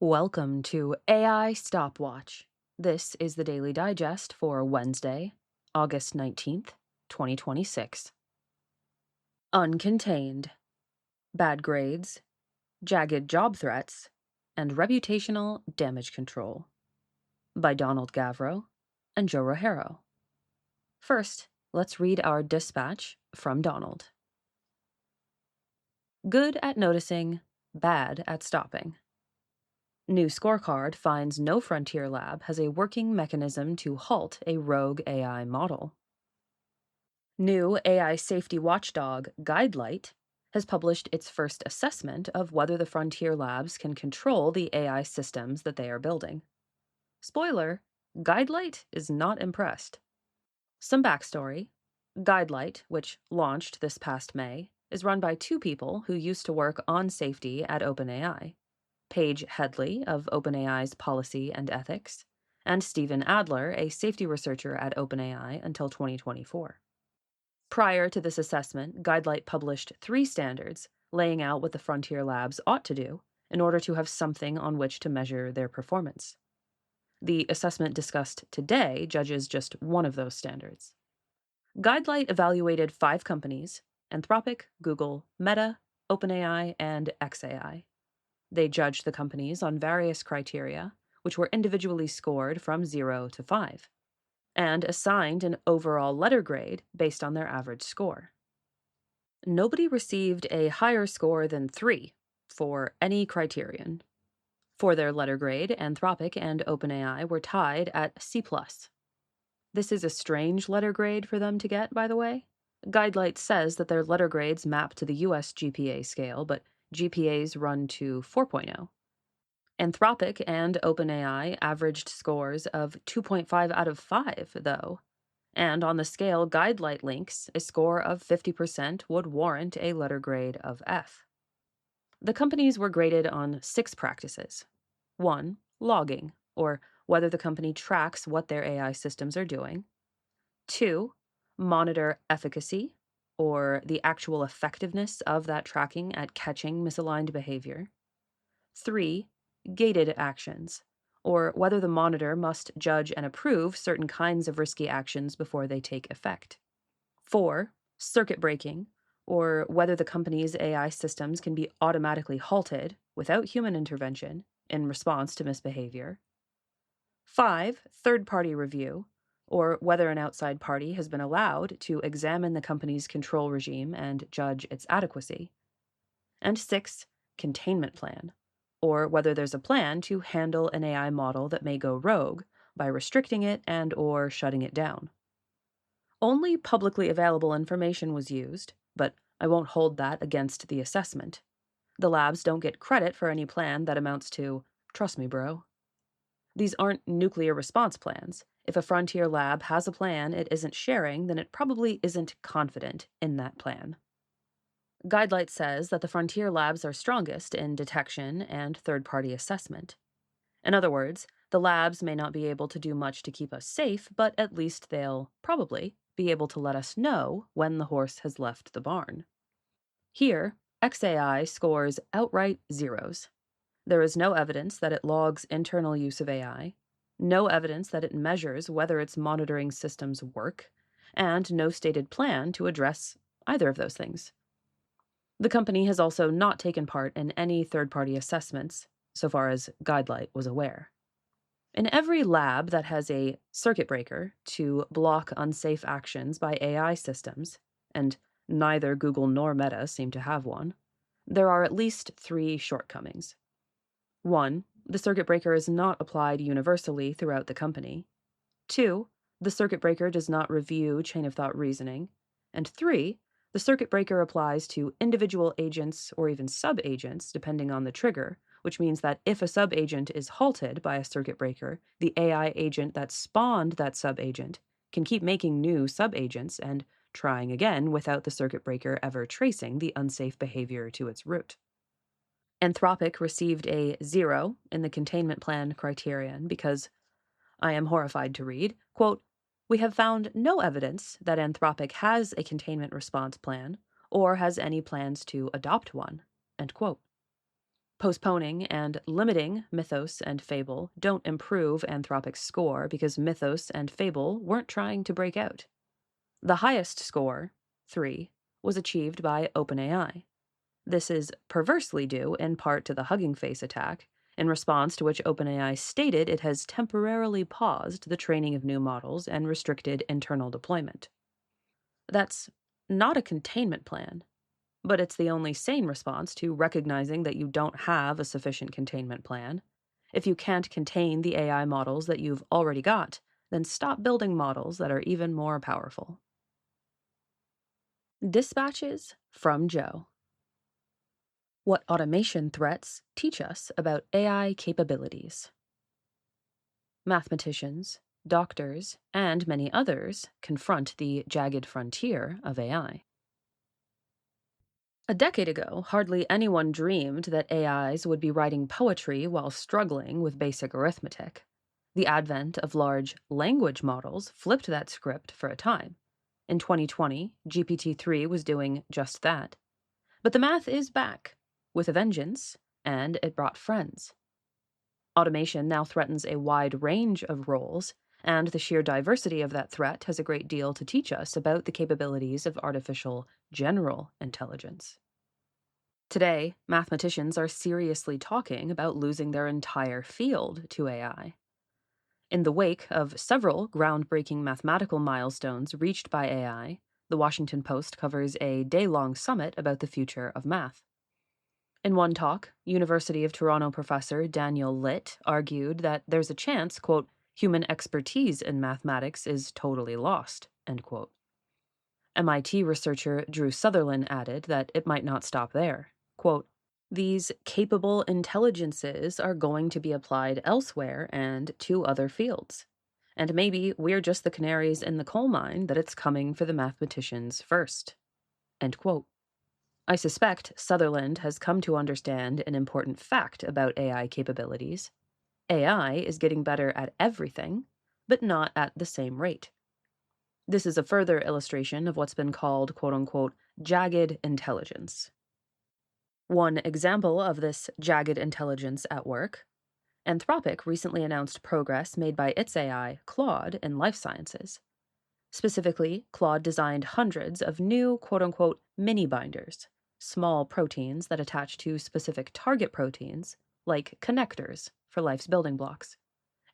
Welcome to AI Stopwatch. This is the Daily Digest for Wednesday, August 19th, 2026. Uncontained. Bad grades, jagged job threats, and reputational damage control. By Donald Gavro and Joe Rogero. First, let's read our dispatch from Donald. Good at noticing, bad at stopping. New scorecard finds no frontier lab has a working mechanism to halt a rogue AI model. New AI safety watchdog Guidelight has published its first assessment of whether the frontier labs can control the AI systems that they are building. Spoiler, Guidelight is not impressed. Some backstory. Guidelight, which launched this past May, is run by two people who used to work on safety at OpenAI. Paige Headley of OpenAI's Policy and Ethics, and Stephen Adler, a safety researcher at OpenAI until 2024. Prior to this assessment, Guidelight published 3 standards laying out what the frontier labs ought to do in order to have something on which to measure their performance. The assessment discussed today judges just one of those standards. Guidelight evaluated 5 companies: Anthropic, Google, Meta, OpenAI, and xAI. They judged the companies on various criteria, which were individually scored from 0 to 5, and assigned an overall letter grade based on their average score. Nobody received a higher score than 3 for any criterion. For their letter grade, Anthropic and OpenAI were tied at C+. This is a strange letter grade for them to get, by the way. Guidelight says that their letter grades map to the US GPA scale, but GPAs run to 4.0. Anthropic and OpenAI averaged scores of 2.5 out of 5, though. And on the scale Guidelight links, a score of 50% would warrant a letter grade of F. The companies were graded on 6 practices. 1. Logging, or whether the company tracks what their AI systems are doing. 2. Monitor efficacy, or the actual effectiveness of that tracking at catching misaligned behavior. 3. Gated actions, or whether the monitor must judge and approve certain kinds of risky actions before they take effect. 4. Circuit breaking, or whether the company's AI systems can be automatically halted without human intervention in response to misbehavior. 5. Third-party review, or whether an outside party has been allowed to examine the company's control regime and judge its adequacy. And 6. Containment plan, or whether there's a plan to handle an AI model that may go rogue by restricting it and/or shutting it down. Only publicly available information was used, but I won't hold that against the assessment. The labs don't get credit for any plan that amounts to, "Trust me, bro." These aren't nuclear response plans. If a frontier lab has a plan it isn't sharing, then it probably isn't confident in that plan. Guidelight says that the frontier labs are strongest in detection and third-party assessment. In other words, the labs may not be able to do much to keep us safe, but at least they'll probably be able to let us know when the horse has left the barn. Here, xAI scores outright zeros. There is no evidence that it logs internal use of AI, no evidence that it measures whether its monitoring systems work, and no stated plan to address either of those things. The company has also not taken part in any third-party assessments, so far as Guidelight was aware. In every lab that has a circuit breaker to block unsafe actions by AI systems, and neither Google nor Meta seem to have one, there are at least 3 shortcomings. 1. The circuit breaker is not applied universally throughout the company. 2. The circuit breaker does not review chain-of-thought reasoning. And 3. The circuit breaker applies to individual agents or even sub-agents, depending on the trigger, which means that if a sub-agent is halted by a circuit breaker, the AI agent that spawned that sub-agent can keep making new sub-agents and trying again without the circuit breaker ever tracing the unsafe behavior to its root. Anthropic received a 0 in the containment plan criterion because, I am horrified to read, quote, "We have found no evidence that Anthropic has a containment response plan or has any plans to adopt one," end quote. Postponing and limiting Mythos and Fable don't improve Anthropic's score because Mythos and Fable weren't trying to break out. The highest score, 3, was achieved by OpenAI. This is perversely due in part to the Hugging Face attack, in response to which OpenAI stated it has temporarily paused the training of new models and restricted internal deployment. That's not a containment plan, but it's the only sane response to recognizing that you don't have a sufficient containment plan. If you can't contain the AI models that you've already got, then stop building models that are even more powerful. Dispatches from Joe. What automation threats teach us about AI capabilities. Mathematicians, doctors, and many others confront the jagged frontier of AI. A decade ago, hardly anyone dreamed that AIs would be writing poetry while struggling with basic arithmetic. The advent of large language models flipped that script for a time. In 2020, GPT-3 was doing just that. But the math is back, with a vengeance, and it brought friends. Automation now threatens a wide range of roles, and the sheer diversity of that threat has a great deal to teach us about the capabilities of artificial general intelligence. Today, mathematicians are seriously talking about losing their entire field to AI. In the wake of several groundbreaking mathematical milestones reached by AI, the Washington Post covers a day-long summit about the future of math. In one talk, University of Toronto professor Daniel Litt argued that there's a chance, quote, human expertise in mathematics is totally lost, end quote. MIT researcher Drew Sutherland added that it might not stop there. Quote, these capable intelligences are going to be applied elsewhere and to other fields. And maybe we're just the canaries in the coal mine that it's coming for the mathematicians first. End quote. I suspect Sutherland has come to understand an important fact about AI capabilities. AI is getting better at everything, but not at the same rate. This is a further illustration of what's been called, quote-unquote, jagged intelligence. One example of this jagged intelligence at work, Anthropic recently announced progress made by its AI, Claude, in life sciences. Specifically, Claude designed hundreds of new, quote-unquote, mini-binders, small proteins that attach to specific target proteins, like connectors for life's building blocks.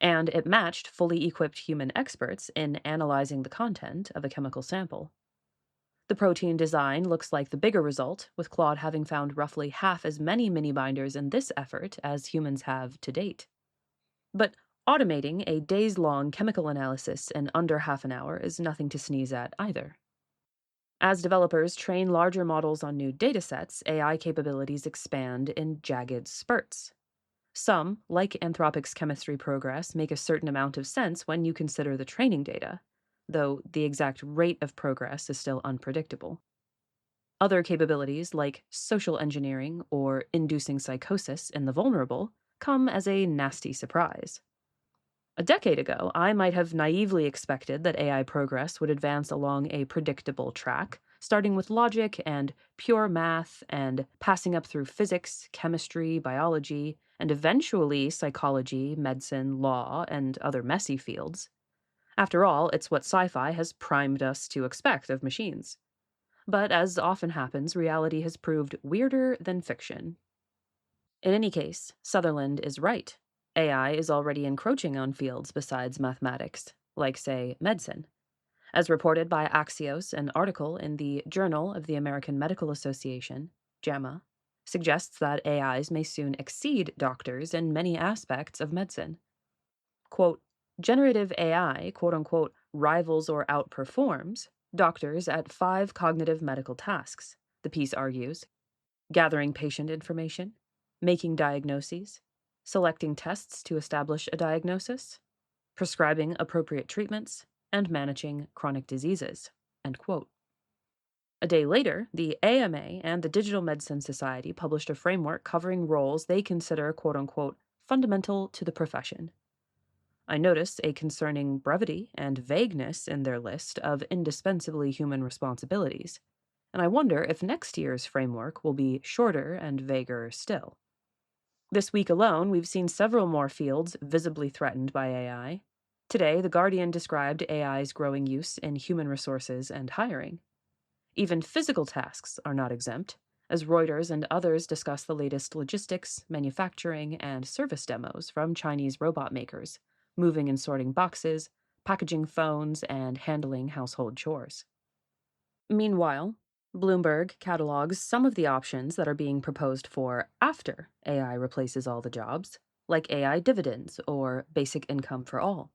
And it matched fully equipped human experts in analyzing the content of a chemical sample. The protein design looks like the bigger result, with Claude having found roughly half as many mini-binders in this effort as humans have to date. But automating a days-long chemical analysis in under half an hour is nothing to sneeze at either. As developers train larger models on new datasets, AI capabilities expand in jagged spurts. Some, like Anthropic's chemistry progress, make a certain amount of sense when you consider the training data, though the exact rate of progress is still unpredictable. Other capabilities, like social engineering or inducing psychosis in the vulnerable, come as a nasty surprise. A decade ago, I might have naively expected that AI progress would advance along a predictable track, starting with logic and pure math and passing up through physics, chemistry, biology, and eventually psychology, medicine, law, and other messy fields. After all, it's what sci-fi has primed us to expect of machines. But as often happens, reality has proved weirder than fiction. In any case, Sutherland is right. AI is already encroaching on fields besides mathematics, like, say, medicine. As reported by Axios, an article in the Journal of the American Medical Association, JAMA, suggests that AIs may soon exceed doctors in many aspects of medicine. Quote, generative AI, quote-unquote, rivals or outperforms doctors at 5 cognitive medical tasks, the piece argues: gathering patient information, making diagnoses, selecting tests to establish a diagnosis, prescribing appropriate treatments, and managing chronic diseases, end quote. A day later, the AMA and the Digital Medicine Society published a framework covering roles they consider, quote-unquote, fundamental to the profession. I noticed a concerning brevity and vagueness in their list of indispensably human responsibilities, and I wonder if next year's framework will be shorter and vaguer still. This week alone, we've seen several more fields visibly threatened by AI. Today, The Guardian described AI's growing use in human resources and hiring. Even physical tasks are not exempt, as Reuters and others discuss the latest logistics, manufacturing, and service demos from Chinese robot makers, moving and sorting boxes, packaging phones, and handling household chores. Meanwhile, Bloomberg catalogs some of the options that are being proposed for after AI replaces all the jobs, like AI dividends or basic income for all.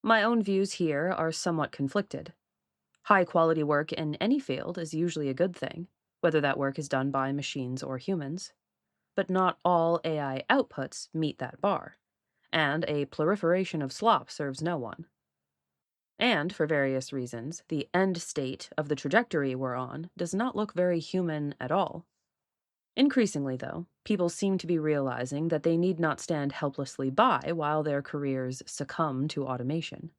My own views here are somewhat conflicted. High quality work in any field is usually a good thing, whether that work is done by machines or humans. But not all AI outputs meet that bar, and a proliferation of slop serves no one. And, for various reasons, the end state of the trajectory we're on does not look very human at all. Increasingly, though, people seem to be realizing that they need not stand helplessly by while their careers succumb to automation.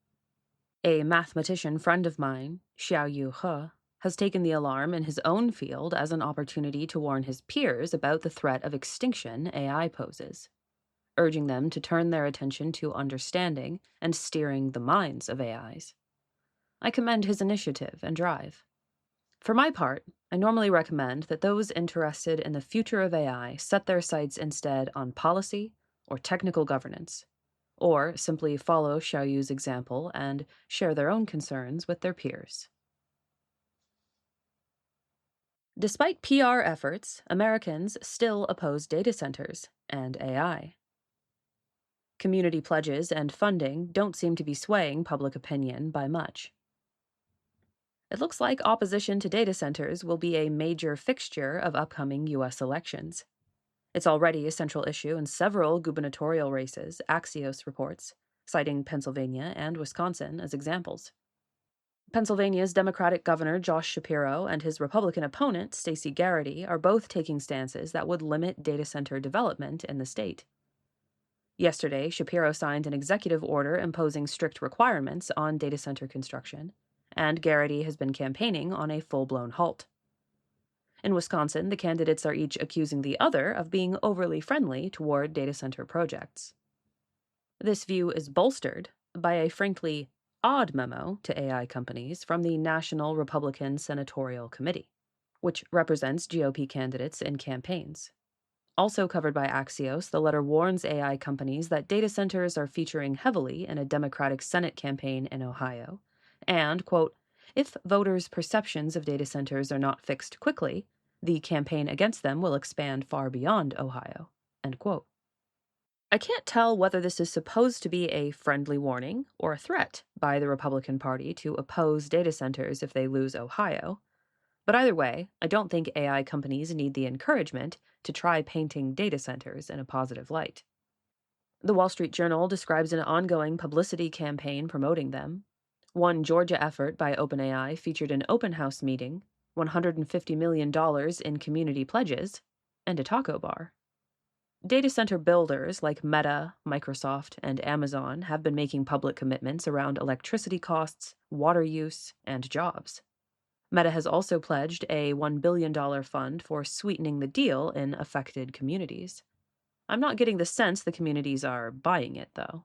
A mathematician friend of mine, Xiaoyu He, has taken the alarm in his own field as an opportunity to warn his peers about the threat of extinction AI poses, urging them to turn their attention to understanding and steering the minds of AIs. I commend his initiative and drive. For my part, I normally recommend that those interested in the future of AI set their sights instead on policy or technical governance, or simply follow Xiaoyu's example and share their own concerns with their peers. Despite PR efforts, Americans still oppose data centers and AI. Community pledges and funding don't seem to be swaying public opinion by much. It looks like opposition to data centers will be a major fixture of upcoming U.S. elections. It's already a central issue in several gubernatorial races, Axios reports, citing Pennsylvania and Wisconsin as examples. Pennsylvania's Democratic Governor Josh Shapiro and his Republican opponent, Stacey Garrity, are both taking stances that would limit data center development in the state. Yesterday, Shapiro signed an executive order imposing strict requirements on data center construction, and Garrity has been campaigning on a full-blown halt. In Wisconsin, the candidates are each accusing the other of being overly friendly toward data center projects. This view is bolstered by a frankly odd memo to AI companies from the National Republican Senatorial Committee, which represents GOP candidates in campaigns. Also covered by Axios, the letter warns AI companies that data centers are featuring heavily in a Democratic Senate campaign in Ohio, and, quote, if voters' perceptions of data centers are not fixed quickly, the campaign against them will expand far beyond Ohio, end quote. I can't tell whether this is supposed to be a friendly warning or a threat by the Republican Party to oppose data centers if they lose Ohio. But either way, I don't think AI companies need the encouragement to try painting data centers in a positive light. The Wall Street Journal describes an ongoing publicity campaign promoting them. One Georgia effort by OpenAI featured an open house meeting, $150 million in community pledges, and a taco bar. Data center builders like Meta, Microsoft, and Amazon have been making public commitments around electricity costs, water use, and jobs. Meta has also pledged a $1 billion fund for sweetening the deal in affected communities. I'm not getting the sense the communities are buying it, though.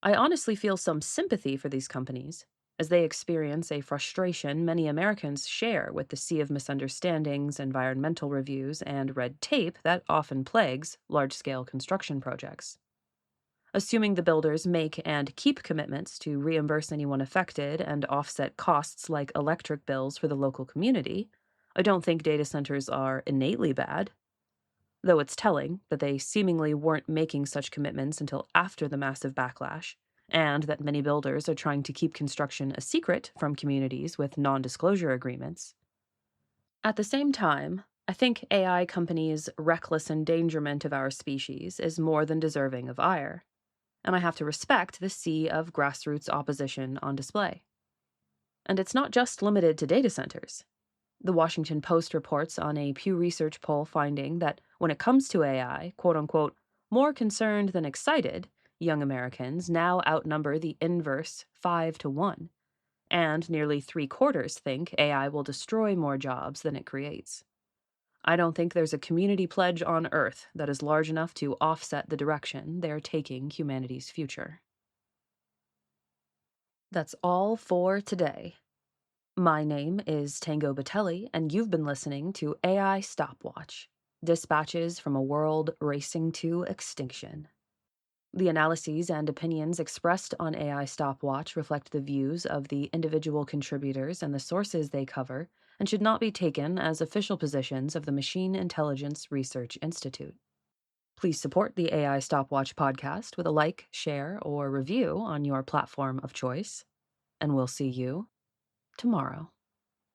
I honestly feel some sympathy for these companies, as they experience a frustration many Americans share with the sea of misunderstandings, environmental reviews, and red tape that often plagues large-scale construction projects. Assuming the builders make and keep commitments to reimburse anyone affected and offset costs like electric bills for the local community, I don't think data centers are innately bad. Though it's telling that they seemingly weren't making such commitments until after the massive backlash, and that many builders are trying to keep construction a secret from communities with non-disclosure agreements. At the same time, I think AI companies' reckless endangerment of our species is more than deserving of ire, and I have to respect the sea of grassroots opposition on display. And it's not just limited to data centers. The Washington Post reports on a Pew Research poll finding that when it comes to AI, quote-unquote, more concerned than excited, young Americans now outnumber the inverse 5-1, and nearly 3/4 think AI will destroy more jobs than it creates. I don't think there's a community pledge on Earth that is large enough to offset the direction they're taking humanity's future. That's all for today. My name is Tango Batelli, and you've been listening to AI Stopwatch, dispatches from a world racing to extinction. The analyses and opinions expressed on AI Stopwatch reflect the views of the individual contributors and the sources they cover, and should not be taken as official positions of the Machine Intelligence Research Institute. Please support the AI Stopwatch podcast with a like, share, or review on your platform of choice, and we'll see you tomorrow.